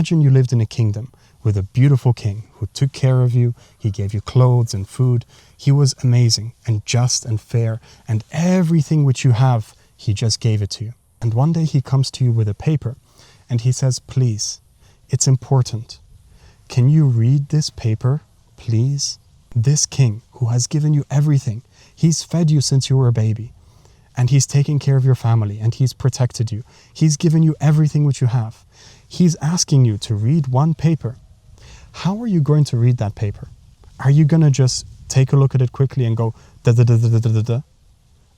Imagine you lived in a kingdom with a beautiful king who took care of you. He gave you clothes and food. He was amazing and just and fair, and everything which you have, he just gave it to you. And one day he comes to you with a paper and he says, please, it's important. Can you read this paper, please? This king who has given you everything, he's fed you since you were a baby, and he's taken care of your family, and he's protected you. He's given you everything which you have. He's asking you to read one paper. How are you going to read that paper? Are you going to just take a look at it quickly and go da da da da da da da?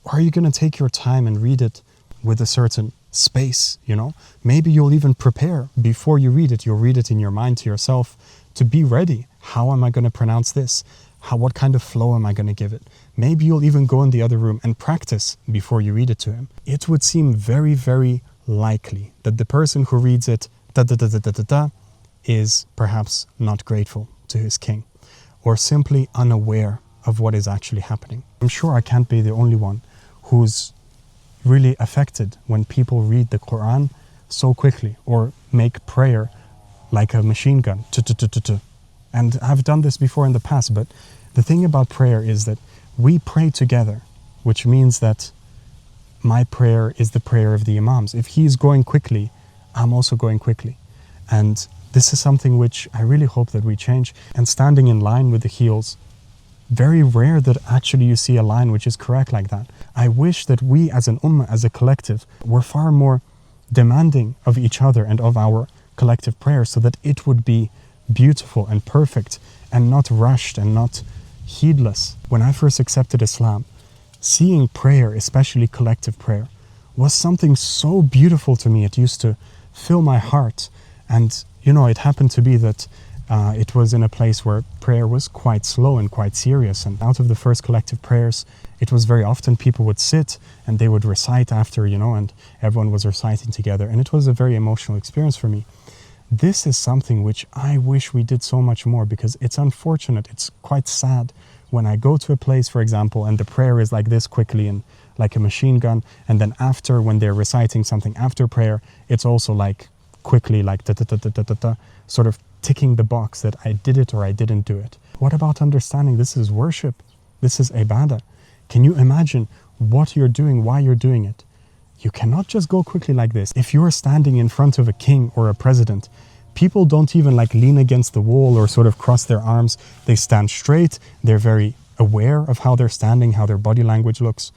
Or are you going to take your time and read it with a certain space, you know? Maybe you'll even prepare before you read it. You'll read it in your mind to yourself to be ready. How am I going to pronounce this? What kind of flow am I going to give it? Maybe you'll even go in the other room and practice before you read it to him. It would seem very, very likely that the person who reads it da da da da da da da is perhaps not grateful to his king, or simply unaware of what is actually happening. I'm sure I can't be the only one who's really affected when people read the Quran so quickly or make prayer like a machine gun. And I've done this before in the past, but the thing about prayer is that we pray together, which means that my prayer is the prayer of the Imams. If he's going quickly, I'm also going quickly. And this is something which I really hope that we change. And standing in line with the heels, very rare that actually you see a line which is correct like that. I wish that we as an ummah, as a collective, were far more demanding of each other and of our collective prayer so that it would be beautiful and perfect and not rushed and not heedless. When I first accepted Islam, seeing prayer, especially collective prayer, was something so beautiful to me. It used to fill my heart. And, you know, it happened to be that it was in a place where prayer was quite slow and quite serious. And out of the first collective prayers, it was very often people would sit and they would recite after, you know, and everyone was reciting together. And it was a very emotional experience for me. This is something which I wish we did so much more, because it's unfortunate, it's quite sad when I go to a place, for example, and the prayer is like this quickly and like a machine gun, and then after, when they're reciting something after prayer, it's also like quickly, like da da da da da da da, sort of ticking the box that I did it or I didn't do it. What about understanding this is worship? This is ibadah. Can you imagine what you're doing, why you're doing it? You cannot just go quickly like this. If you're standing in front of a king or a president, people don't even like lean against the wall or sort of cross their arms. They stand straight. They're very aware of how they're standing, how their body language looks.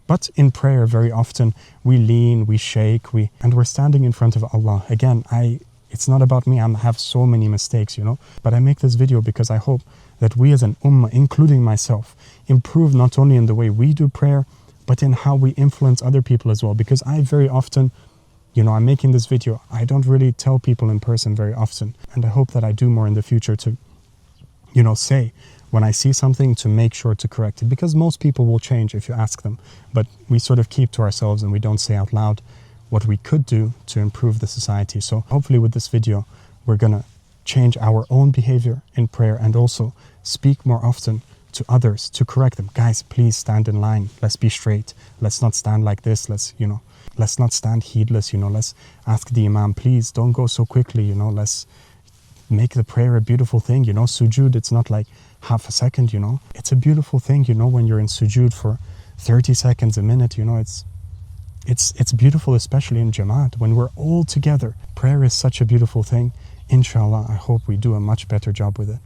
But in prayer, very often we lean, we shake, and we're standing in front of Allah. Again, it's not about me. I have so many mistakes, you know, but I make this video because I hope that we as an ummah, including myself, improve not only in the way we do prayer, but in how we influence other people as well. Because I very often, you know, I'm making this video, I don't really tell people in person very often. And I hope that I do more in the future to, you know, say when I see something to make sure to correct it. Because most people will change if you ask them. But we sort of keep to ourselves and we don't say out loud what we could do to improve the society. So hopefully with this video, we're gonna change our own behavior in prayer and also speak more often to others to correct them. Guys, please stand in line. Let's be straight. Let's not stand like this. Let's not stand heedless, you know. Let's ask the Imam, please don't go so quickly, you know. Let's make the prayer a beautiful thing, you know. Sujood, it's not like half a second, you know. It's a beautiful thing, you know, when you're in sujood for 30 seconds, a minute, you know. It's beautiful, especially in Jamaat, when we're all together. Prayer is such a beautiful thing. Inshallah, I hope we do a much better job with it.